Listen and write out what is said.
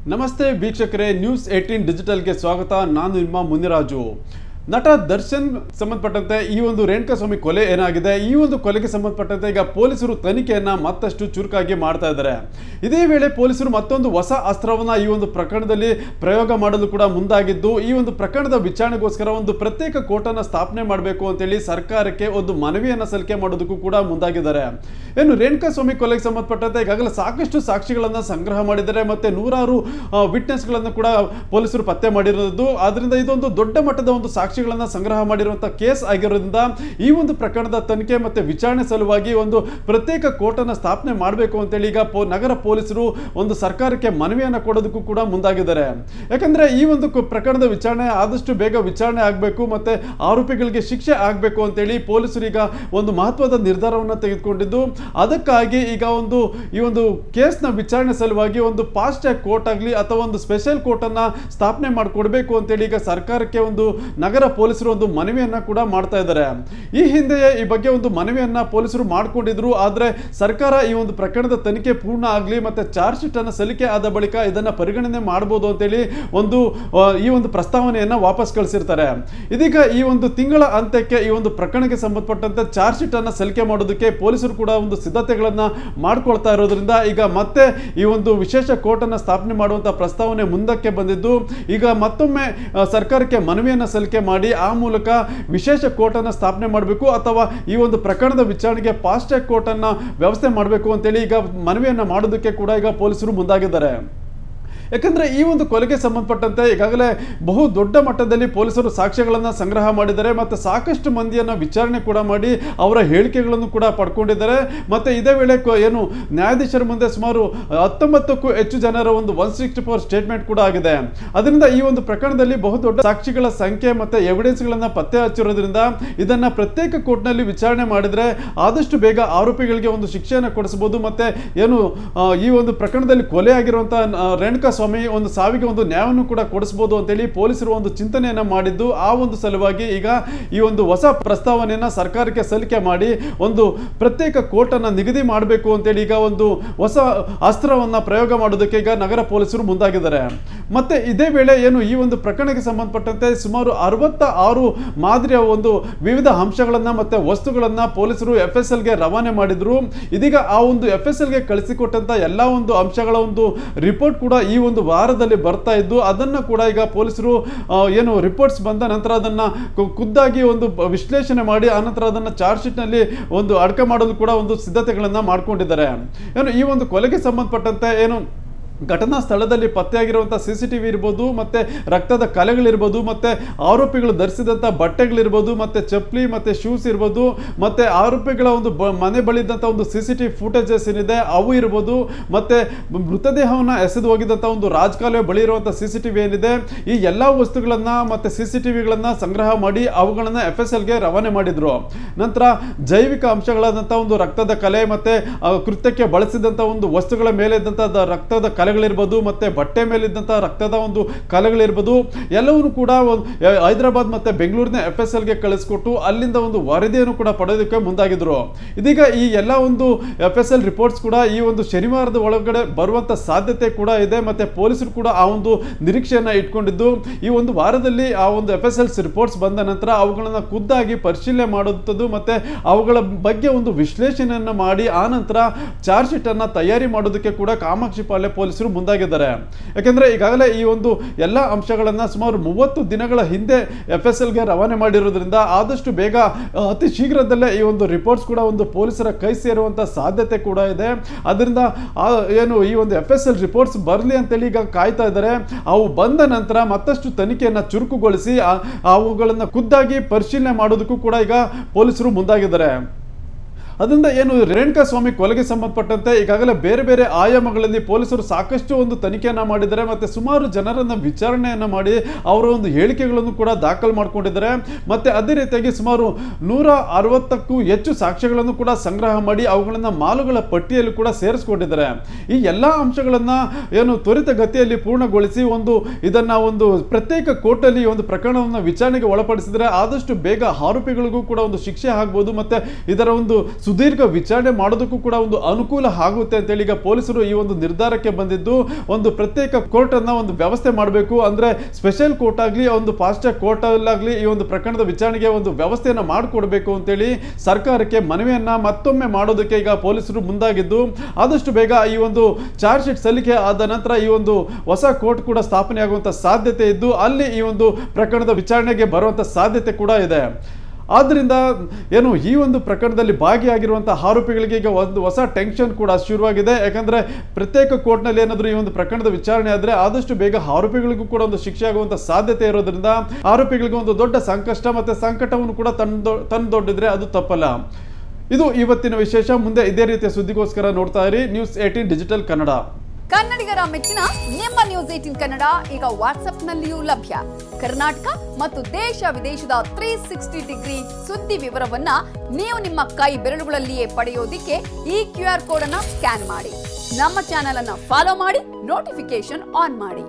ನಮಸ್ತೆ ವೀಕ್ಷಕರೇ, ನ್ಯೂಸ್ 18 ಡಿಜಿಟಲ್ಗೆ ಸ್ವಾಗತ. ನಾನು ನಿಮ್ಮ ಮುನಿರಾಜು. ನಟ ದರ್ಶನ್ ಸಂಬಂಧಪಟ್ಟಂತೆ ಈ ಒಂದು ರೇಣುಕಾಸ್ವಾಮಿ ಕೊಲೆ ಏನಾಗಿದೆ, ಈ ಒಂದು ಕೊಲೆಗೆ ಸಂಬಂಧಪಟ್ಟಂತೆ ಈಗ ಪೊಲೀಸರು ತನಿಖೆಯನ್ನ ಮತ್ತಷ್ಟು ಚುರುಕಾಗಿ ಮಾಡ್ತಾ ಇದ್ದಾರೆ. ಇದೇ ವೇಳೆ ಪೊಲೀಸರು ಮತ್ತೊಂದು ಹೊಸ ಅಸ್ತ್ರವನ್ನ ಈ ಒಂದು ಪ್ರಕರಣದಲ್ಲಿ ಪ್ರಯೋಗ ಮಾಡಲು ಕೂಡ ಮುಂದಾಗಿದ್ದು, ಈ ಒಂದು ಪ್ರಕರಣದ ವಿಚಾರಣೆಗೋಸ್ಕರ ಒಂದು ಪ್ರತ್ಯೇಕ ಕೋರ್ಟನ್ನು ಸ್ಥಾಪನೆ ಮಾಡಬೇಕು ಅಂತೇಳಿ ಸರ್ಕಾರಕ್ಕೆ ಒಂದು ಮನವಿಯನ್ನ ಸಲ್ಲಿಕೆ ಮಾಡೋದಕ್ಕೂ ಕೂಡ ಮುಂದಾಗಿದ್ದಾರೆ. ಏನು ರೇಣುಕಾಸ್ವಾಮಿ ಕೊಲೆಗೆ ಸಂಬಂಧಪಟ್ಟಂತೆ ಈಗಾಗಲೇ ಸಾಕಷ್ಟು ಸಾಕ್ಷಿಗಳನ್ನ ಸಂಗ್ರಹ ಮಾಡಿದ್ದಾರೆ, ಮತ್ತೆ ನೂರಾರು ವಿಟ್ನೆಸ್ಗಳನ್ನು ಕೂಡ ಪೊಲೀಸರು ಪತ್ತೆ ಮಾಡಿರೋದು. ಆದ್ರಿಂದ ಇದೊಂದು ದೊಡ್ಡ ಮಟ್ಟದ ಒಂದು ಸಾಕ್ಷಿಗಳನ್ನ ಸಂಗ್ರಹ ಮಾಡಿರುವಂತಹ ಕೇಸ್ ಆಗಿರೋದ್ರಿಂದ ಈ ಒಂದು ಪ್ರಕರಣದ ತನಿಖೆ ಮತ್ತೆ ವಿಚಾರಣೆ ಸಲುವಾಗಿ ಒಂದು ಪ್ರತ್ಯೇಕ ಕೋರ್ಟ್ ಅನ್ನು ಸ್ಥಾಪನೆ ಮಾಡಬೇಕು ಅಂತೇಳಿ ಈಗ ನಗರ ಪೊಲೀಸರು ಒಂದು ಸರ್ಕಾರಕ್ಕೆ ಮನವಿಯನ್ನ ಕೊಡೋದಕ್ಕೂ ಕೂಡ ಮುಂದಾಗಿದ್ದಾರೆ. ಯಾಕಂದ್ರೆ ಈ ಒಂದು ಪ್ರಕರಣದ ವಿಚಾರಣೆ ಆದಷ್ಟು ಬೇಗ ವಿಚಾರಣೆ ಆಗಬೇಕು, ಮತ್ತೆ ಆರೋಪಿಗಳಿಗೆ ಶಿಕ್ಷೆ ಆಗಬೇಕು ಅಂತೇಳಿ ಪೊಲೀಸರು ಈಗ ಒಂದು ಮಹತ್ವದ ನಿರ್ಧಾರವನ್ನು ತೆಗೆದುಕೊಂಡಿದ್ದು, ಅದಕ್ಕಾಗಿ ಈಗ ಈ ಒಂದು ಕೇಸ್ನ ವಿಚಾರಣೆ ಸಲುವಾಗಿ ಒಂದು ಫಾಸ್ಟ್ ಟ್ರ್ಯಾಕ್ ಕೋರ್ಟ್ ಆಗಲಿ ಅಥವಾ ಒಂದು ಸ್ಪೆಷಲ್ ಕೋರ್ಟ್ ಅನ್ನ ಸ್ಥಾಪನೆ ಮಾಡಿಕೊಡ್ಬೇಕು ಅಂತೇಳಿ ಈಗ ಸರ್ಕಾರಕ್ಕೆ ಒಂದು ನಗರ ಪೊಲೀಸರು ಒಂದು ಮನವಿಯನ್ನ ಕೂಡ ಮಾಡ್ತಾ ಇದ್ದಾರೆ. ಈ ಹಿಂದೆಯೇ ಈ ಬಗ್ಗೆ ಒಂದು ಮನವಿಯನ್ನ ಪೊಲೀಸರು ಮಾಡಿಕೊಂಡಿದ್ರು. ಆದ್ರೆ ಸರ್ಕಾರ ಈ ಒಂದು ಪ್ರಕರಣದ ತನಿಖೆ ಪೂರ್ಣ ಆಗಲಿ ಮತ್ತೆ ಚಾರ್ಜ್ ಶೀಟ್ ಅನ್ನ ಸಲ್ಲಿಕೆ ಆದ ಬಳಿಕ ಇದನ್ನ ಪರಿಗಣನೆ ಮಾಡಬಹುದು ಅಂತೇಳಿ ಈ ಒಂದು ಪ್ರಸ್ತಾವನೆಯನ್ನ ವಾಪಸ್ ಕಳಿಸಿರ್ತಾರೆ. ಇದೀಗ ಈ ಒಂದು ತಿಂಗಳ ಅಂತ್ಯಕ್ಕೆ ಈ ಒಂದು ಪ್ರಕರಣಕ್ಕೆ ಸಂಬಂಧಪಟ್ಟಂತೆ ಚಾರ್ಜ್ ಶೀಟ್ ಅನ್ನ ಸಲ್ಲಿಕೆ ಮಾಡೋದಕ್ಕೆ ಪೊಲೀಸರು ಕೂಡ ಒಂದು ಸಿದ್ಧತೆಗಳನ್ನ ಮಾಡ್ಕೊಳ್ತಾ ಇರೋದ್ರಿಂದ ಈಗ ಮತ್ತೆ ಈ ಒಂದು ವಿಶೇಷ ಕೋರ್ಟ್ ಅನ್ನ ಸ್ಥಾಪನೆ ಮಾಡುವಂತಹ ಪ್ರಸ್ತಾವನೆ ಮುಂದಕ್ಕೆ ಬಂದಿದ್ದು, ಈಗ ಮತ್ತೊಮ್ಮೆ ಸರ್ಕಾರಕ್ಕೆ ಮನವಿಯನ್ನ ಸಲ್ಲಿಕೆ ಮಾಡಿ ಆ ಮೂಲಕ ವಿಶೇಷ ಕೋರ್ಟ್ ಅನ್ನ ಸ್ಥಾಪನೆ ಮಾಡಬೇಕು ಅಥವಾ ಈ ಒಂದು ಪ್ರಕರಣದ ವಿಚಾರಣೆಗೆ ಫಾಸ್ಟ್ ಟ್ರ್ಯಾಕ್ ಕೋರ್ಟ್ ಅನ್ನ ವ್ಯವಸ್ಥೆ ಮಾಡಬೇಕು ಅಂತೇಳಿ ಈಗ ಮನವಿಯನ್ನ ಮಾಡೋದಕ್ಕೆ ಕೂಡ ಈಗ ಪೊಲೀಸರು ಮುಂದಾಗಿದ್ದಾರೆ. ಯಾಕಂದ್ರೆ ಈ ಒಂದು ಕೊಲೆಗೆ ಸಂಬಂಧಪಟ್ಟಂತೆ ಈಗಾಗಲೇ ಬಹು ದೊಡ್ಡ ಮಟ್ಟದಲ್ಲಿ ಪೊಲೀಸರು ಸಾಕ್ಷ್ಯಗಳನ್ನು ಸಂಗ್ರಹ ಮಾಡಿದ್ದಾರೆ, ಮತ್ತೆ ಸಾಕಷ್ಟು ಮಂದಿಯನ್ನ ವಿಚಾರಣೆ ಕೂಡ ಮಾಡಿ ಅವರ ಹೇಳಿಕೆಗಳನ್ನು ಕೂಡ ಪಡ್ಕೊಂಡಿದ್ದಾರೆ. ಮತ್ತೆ ಇದೇ ವೇಳೆ ಏನು ನ್ಯಾಯಾಧೀಶರ ಮುಂದೆ ಸುಮಾರು 19ಕ್ಕೂ ಹೆಚ್ಚು ಜನರ ಒಂದು 164 ಸ್ಟೇಟ್ಮೆಂಟ್ ಕೂಡ ಆಗಿದೆ. ಅದರಿಂದ ಈ ಒಂದು ಪ್ರಕರಣದಲ್ಲಿ ಬಹುದೊಡ್ಡ ಸಾಕ್ಷಿಗಳ ಸಂಖ್ಯೆ ಮತ್ತೆ ಎವಿಡೆನ್ಸ್ಗಳನ್ನ ಪತ್ತೆ ಹಚ್ಚಿರೋದ್ರಿಂದ ಇದನ್ನ ಪ್ರತ್ಯೇಕ ಕೋರ್ಟ್ನಲ್ಲಿ ವಿಚಾರಣೆ ಮಾಡಿದ್ರೆ ಆದಷ್ಟು ಬೇಗ ಆರೋಪಿಗಳಿಗೆ ಒಂದು ಶಿಕ್ಷೆಯನ್ನು ಕೊಡಿಸಬಹುದು. ಮತ್ತೆ ಏನು ಈ ಒಂದು ಪ್ರಕರಣದಲ್ಲಿ ಕೊಲೆ ಆಗಿರುವಂತಹ ರೇಣುಕಾಸ್ವಾಮಿ ಒಂದು ಸಾವಿಗೆ ಒಂದು ನ್ಯಾಯವನ್ನು ಕೂಡ ಕೊಡಿಸಬಹುದು ಅಂತೇಳಿ ಪೊಲೀಸರು ಒಂದು ಚಿಂತನೆಯನ್ನ ಮಾಡಿದ್ದು, ಆ ಒಂದು ಸಲುವಾಗಿ ಈಗ ಈ ಒಂದು ಹೊಸ ಪ್ರಸ್ತಾವನೆಯನ್ನ ಸರ್ಕಾರಕ್ಕೆ ಸಲ್ಲಿಕೆ ಮಾಡಿ ಒಂದು ಪ್ರತ್ಯೇಕ ಕೋರ್ಟ್ ಅನ್ನ ನಿಗದಿ ಮಾಡಬೇಕು ಅಂತೇಳಿ ಈಗ ಒಂದು ಹೊಸ ಅಸ್ತ್ರವನ್ನ ಪ್ರಯೋಗ ಮಾಡೋದಕ್ಕೆ ಈಗ ನಗರ ಪೊಲೀಸರು ಮುಂದಾಗಿದ್ದಾರೆ. ಮತ್ತೆ ಇದೇ ವೇಳೆ ಏನು ಈ ಒಂದು ಪ್ರಕರಣಕ್ಕೆ ಸಂಬಂಧಪಟ್ಟಂತೆ ಸುಮಾರು 66 ಮಾದರಿಯ ಒಂದು ವಿವಿಧ ಅಂಶಗಳನ್ನ ಮತ್ತೆ ವಸ್ತುಗಳನ್ನ ಪೊಲೀಸರು FSL ಗೆ ರವಾನೆ ಮಾಡಿದ್ರು. ಇದೀಗ ಆ ಒಂದು FSL ಗೆ ಕಳಿಸಿಕೊಟ್ಟಂತ ಎಲ್ಲಾ ಒಂದು ಅಂಶಗಳ ಒಂದು ರಿಪೋರ್ಟ್ ಕೂಡ ಈ ಒಂದು ವಾರದಲ್ಲಿ ಬರ್ತಾ ಇದ್ದು, ಅದನ್ನ ಕೂಡ ಈಗ ಪೊಲೀಸರು ಏನು ರಿಪೋರ್ಟ್ಸ್ ಬಂದ ನಂತರ ಅದನ್ನ ಖುದ್ದಾಗಿ ಒಂದು ವಿಶ್ಲೇಷಣೆ ಮಾಡಿ ಆನಂತರ ಅದನ್ನ ಚಾರ್ಜ್ ಶೀಟ್ ನಲ್ಲಿ ಒಂದು ಅಡಕ ಮಾಡಲು ಕೂಡ ಒಂದು ಸಿದ್ಧತೆಗಳನ್ನ ಮಾಡ್ಕೊಂಡಿದ್ದಾರೆ. ಏನು ಈ ಒಂದು ಕೊಲೆಗೆ ಸಂಬಂಧಪಟ್ಟಂತೆ ಏನು ಘಟನಾ ಸ್ಥಳದಲ್ಲಿ ಪತ್ತೆಯಾಗಿರುವಂತಹ CCTV ಇರ್ಬೋದು, ಮತ್ತೆ ರಕ್ತದ ಕಲೆಗಳಿರ್ಬೋದು, ಮತ್ತೆ ಆರೋಪಿಗಳು ಧರಿಸಿದಂಥ ಬಟ್ಟೆಗಳಿರ್ಬೋದು, ಮತ್ತೆ ಚಪ್ಪಲಿ ಮತ್ತೆ ಶೂಸ್ ಇರ್ಬೋದು, ಮತ್ತೆ ಆರೋಪಿಗಳ ಒಂದು ಮನೆ ಬಳಿ ಇದ್ದಂಥ ಒಂದು CCTV ಫುಟೇಜಸ್ ಏನಿದೆ ಅವು ಇರ್ಬೋದು, ಮತ್ತೆ ಮೃತದೇಹವನ್ನು ಎಸೆದು ಹೋಗಿದ್ದಂಥ ಒಂದು ರಾಜಕಾಲುವೆ ಬಳಿ ಇರುವಂಥ CCTV ಏನಿದೆ, ಈ ಎಲ್ಲ ವಸ್ತುಗಳನ್ನ ಮತ್ತೆ CCTVಗಳನ್ನ ಸಂಗ್ರಹ ಮಾಡಿ ಅವುಗಳನ್ನ FSL ಗೆ ರವಾನೆ ಮಾಡಿದ್ರು. ನಂತರ ಜೈವಿಕ ಅಂಶಗಳಾದಂಥ ಒಂದು ರಕ್ತದ ಕಲೆ ಮತ್ತೆ ಕೃತ್ಯಕ್ಕೆ ಬಳಸಿದಂಥ ಒಂದು ವಸ್ತುಗಳ ಮೇಲೆ ಇದ್ದಂಥ ರಕ್ತದ ಕಲೆ ಗಳಿರ್ಬೋದು, ಮತ್ತೆ ಬಟ್ಟೆ ಮೇಲಿದ್ದಂತಹ ರಕ್ತದ ಒಂದು ಕಲೆಗಳಿರ್ಬೋದು, ಎಲ್ಲವನ್ನೂ ಕೂಡ ಹೈದರಾಬಾದ್ ಮತ್ತೆ ಬೆಂಗಳೂರಿನ FSL ಗೆ ಕಳಿಸ್ಕೊಟ್ಟು ಅಲ್ಲಿಂದ ಒಂದು ವರದಿಯನ್ನು ಕೂಡ ಪಡೆಯೋದಕ್ಕೆ ಮುಂದಾಗಿದ್ರು. ಇದೀಗ ಈ ಎಲ್ಲ ಒಂದು FSL ರಿಪೋರ್ಟ್ಸ್ ಕೂಡ ಈ ಒಂದು ಶನಿವಾರದ ಒಳಗಡೆ ಬರುವಂತ ಸಾಧ್ಯತೆ ಕೂಡ ಇದೆ. ಮತ್ತೆ ಪೊಲೀಸರು ಕೂಡ ಆ ಒಂದು ನಿರೀಕ್ಷೆಯನ್ನ ಇಟ್ಕೊಂಡಿದ್ದು, ಈ ಒಂದು ವಾರದಲ್ಲಿ ಆ ಒಂದು FSL ರಿಪೋರ್ಟ್ಸ್ ಬಂದ ನಂತರ ಅವುಗಳನ್ನ ಖುದ್ದಾಗಿ ಪರಿಶೀಲನೆ ಮಾಡುವಂಥದ್ದು ಮತ್ತೆ ಅವುಗಳ ಬಗ್ಗೆ ಒಂದು ವಿಶ್ಲೇಷಣೆಯನ್ನ ಮಾಡಿ ಆ ನಂತರ ಚಾರ್ಜ್ ಶೀಟ್ ಅನ್ನ ತಯಾರಿ ಮಾಡೋದಕ್ಕೆ ಕೂಡ ಕಾಮಾಕ್ಷಿ ಪಾಳ್ಯ ಪೊಲೀಸರು ಮುಂದಾಗಿದ್ದಾರೆ. ಯಾಕಂದ್ರೆ ಈಗಾಗಲೇ ಈ ಒಂದು ಎಲ್ಲ ಅಂಶಗಳನ್ನ ಸುಮಾರು 30 ದಿನಗಳ ಹಿಂದೆ FSL ಗೆ ರವಾನೆ ಮಾಡಿರೋದ್ರಿಂದ ಆದಷ್ಟು ಬೇಗ ಅತಿ ಶೀಘ್ರದಲ್ಲೇ ಈ ಒಂದು ರಿಪೋರ್ಟ್ಸ್ ಕೂಡ ಒಂದು ಪೊಲೀಸರ ಕೈ ಸೇರುವಂತ ಸಾಧ್ಯತೆ ಕೂಡ ಇದೆ. ಅದರಿಂದ ಏನು ಈ ಒಂದು FSL ರಿಪೋರ್ಟ್ಸ್ ಬರಲಿ ಅಂತೇಳಿ ಈಗ ಕಾಯ್ತಾ ಇದ್ದಾರೆ. ಅವು ಬಂದ ನಂತರ ಮತ್ತಷ್ಟು ತನಿಖೆಯನ್ನ ಚುರುಕುಗೊಳಿಸಿ ಅವುಗಳನ್ನ ಖುದ್ದಾಗಿ ಪರಿಶೀಲನೆ ಮಾಡೋದಕ್ಕೂ ಕೂಡ ಈಗ ಪೊಲೀಸರು ಮುಂದಾಗಿದ್ದಾರೆ. ಅದರಿಂದ ಏನು ರೇಣುಕಾಸ್ವಾಮಿ ಕೊಲೆಗೆ ಸಂಬಂಧಪಟ್ಟಂತೆ ಈಗಾಗಲೇ ಬೇರೆ ಬೇರೆ ಆಯಾಮಗಳಲ್ಲಿ ಪೊಲೀಸರು ಸಾಕಷ್ಟು ಒಂದು ತನಿಖೆಯನ್ನ ಮಾಡಿದ್ದಾರೆ, ಮತ್ತೆ ಸುಮಾರು ಜನರನ್ನ ವಿಚಾರಣೆಯನ್ನ ಮಾಡಿ ಅವರ ಒಂದು ಹೇಳಿಕೆಗಳನ್ನು ಕೂಡ ದಾಖಲು ಮಾಡಿಕೊಂಡಿದ್ದಾರೆ. ಮತ್ತೆ ಅದೇ ರೀತಿಯಾಗಿ ಸುಮಾರು 160ಕ್ಕೂ ಹೆಚ್ಚು ಸಾಕ್ಷ್ಯಗಳನ್ನು ಕೂಡ ಸಂಗ್ರಹ ಮಾಡಿ ಅವುಗಳನ್ನ ಮಾಲುಗಳ ಪಟ್ಟಿಯಲ್ಲಿ ಕೂಡ ಸೇರಿಸಿಕೊಂಡಿದ್ದಾರೆ. ಈ ಎಲ್ಲಾ ಅಂಶಗಳನ್ನ ಏನು ತ್ವರಿತಗತಿಯಲ್ಲಿ ಪೂರ್ಣಗೊಳಿಸಿ ಇದನ್ನ ಒಂದು ಪ್ರತ್ಯೇಕ ಕೋರ್ಟ್ ಅಲ್ಲಿ ಒಂದು ಪ್ರಕರಣವನ್ನು ವಿಚಾರಣೆಗೆ ಒಳಪಡಿಸಿದರೆ ಆದಷ್ಟು ಬೇಗ ಆರೋಪಿಗಳಿಗೂ ಕೂಡ ಒಂದು ಶಿಕ್ಷೆ ಆಗಬಹುದು. ಮತ್ತೆ ಇದರ ಒಂದು ಸುದೀರ್ಘ ವಿಚಾರಣೆ ಮಾಡೋದಕ್ಕೂ ಕೂಡ ಒಂದು ಅನುಕೂಲ ಆಗುತ್ತೆ ಅಂತೇಳಿ ಈಗ ಪೊಲೀಸರು ಈ ಒಂದು ನಿರ್ಧಾರಕ್ಕೆ ಬಂದಿದ್ದು, ಒಂದು ಪ್ರತ್ಯೇಕ ಕೋರ್ಟ್ ಅನ್ನ ಒಂದು ವ್ಯವಸ್ಥೆ ಮಾಡಬೇಕು, ಅಂದ್ರೆ ಸ್ಪೆಷಲ್ ಕೋರ್ಟ್ ಆಗಲಿ ಒಂದು ಫಾಸ್ಟ್ ಟ್ರ್ಯಾಕ್ ಕೋರ್ಟ್ ಆಗಲಿ ಈ ಒಂದು ಪ್ರಕರಣದ ವಿಚಾರಣೆಗೆ ಒಂದು ವ್ಯವಸ್ಥೆಯನ್ನ ಮಾಡಿಕೊಡ್ಬೇಕು ಅಂತೇಳಿ ಸರ್ಕಾರಕ್ಕೆ ಮನವಿಯನ್ನ ಮತ್ತೊಮ್ಮೆ ಮಾಡೋದಕ್ಕೆ ಈಗ ಪೊಲೀಸರು ಮುಂದಾಗಿದ್ದು, ಆದಷ್ಟು ಬೇಗ ಈ ಒಂದು ಚಾರ್ಜ್ ಶೀಟ್ ಸಲ್ಲಿಕೆ ಆದ ನಂತರ ಈ ಒಂದು ಹೊಸ ಕೋರ್ಟ್ ಕೂಡ ಸ್ಥಾಪನೆ ಆಗುವಂತ ಸಾಧ್ಯತೆ ಇದ್ದು, ಅಲ್ಲಿ ಈ ಒಂದು ಪ್ರಕರಣದ ವಿಚಾರಣೆಗೆ ಬರುವಂತ ಸಾಧ್ಯತೆ ಕೂಡ ಇದೆ. ಆದ್ದರಿಂದ ಏನು ಈ ಒಂದು ಪ್ರಕರಣದಲ್ಲಿ ಭಾಗಿಯಾಗಿರುವಂತಹ ಆರೋಪಿಗಳಿಗೆ ಈಗ ಒಂದು ಹೊಸ ಟೆನ್ಷನ್ ಕೂಡ ಶುರುವಾಗಿದೆ. ಯಾಕಂದ್ರೆ ಪ್ರತ್ಯೇಕ ಕೋರ್ಟ್ನಲ್ಲಿ ಏನಾದರೂ ಈ ಒಂದು ಪ್ರಕರಣದ ವಿಚಾರಣೆ ಆದ್ರೆ ಆದಷ್ಟು ಬೇಗ ಆರೋಪಿಗಳಿಗೂ ಕೂಡ ಒಂದು ಶಿಕ್ಷೆ ಆಗುವಂತ ಸಾಧ್ಯತೆ ಇರೋದ್ರಿಂದ ಆರೋಪಿಗಳಿಗೆ ಒಂದು ದೊಡ್ಡ ಸಂಕಷ್ಟ ಮತ್ತೆ ಸಂಕಟವನ್ನು ಕೂಡ ತಂದೊಡ್ಡಿದ್ರೆ ಅದು ತಪ್ಪಲ್ಲ. ಇದು ಇವತ್ತಿನ ವಿಶೇಷ. ಮುಂದೆ ಇದೇ ರೀತಿಯ ಸುದ್ದಿಗೋಸ್ಕರ ನೋಡ್ತಾ ಇರಿ ನ್ಯೂಸ್ 18 ಡಿಜಿಟಲ್ ಕನ್ನಡ. ಕನ್ನಡಿಗರ ಮೆಚ್ಚಿನ ನಿಮ್ಮ ನ್ಯೂಸ್ 18 ಕನ್ನಡ ಈಗ ವಾಟ್ಸ್ಆಪ್ನಲ್ಲಿಯೂ ಲಭ್ಯ. ಕರ್ನಾಟಕ ಮತ್ತು ದೇಶ ವಿದೇಶದ 360 ಡಿಗ್ರಿ ಸುದ್ದಿ ವಿವರವನ್ನ ನೀವು ನಿಮ್ಮ ಕೈ ಬೆರಳುಗಳಲ್ಲಿಯೇ ಪಡೆಯೋದಿಕ್ಕೆ ಈ QR ಕೋಡ್ ಅನ್ನ ಸ್ಕ್ಯಾನ್ ಮಾಡಿ. ನಮ್ಮ ಚಾನೆಲ್ ಅನ್ನ ಫಾಲೋ ಮಾಡಿ, ನೋಟಿಫಿಕೇಶನ್ ಆನ್ ಮಾಡಿ.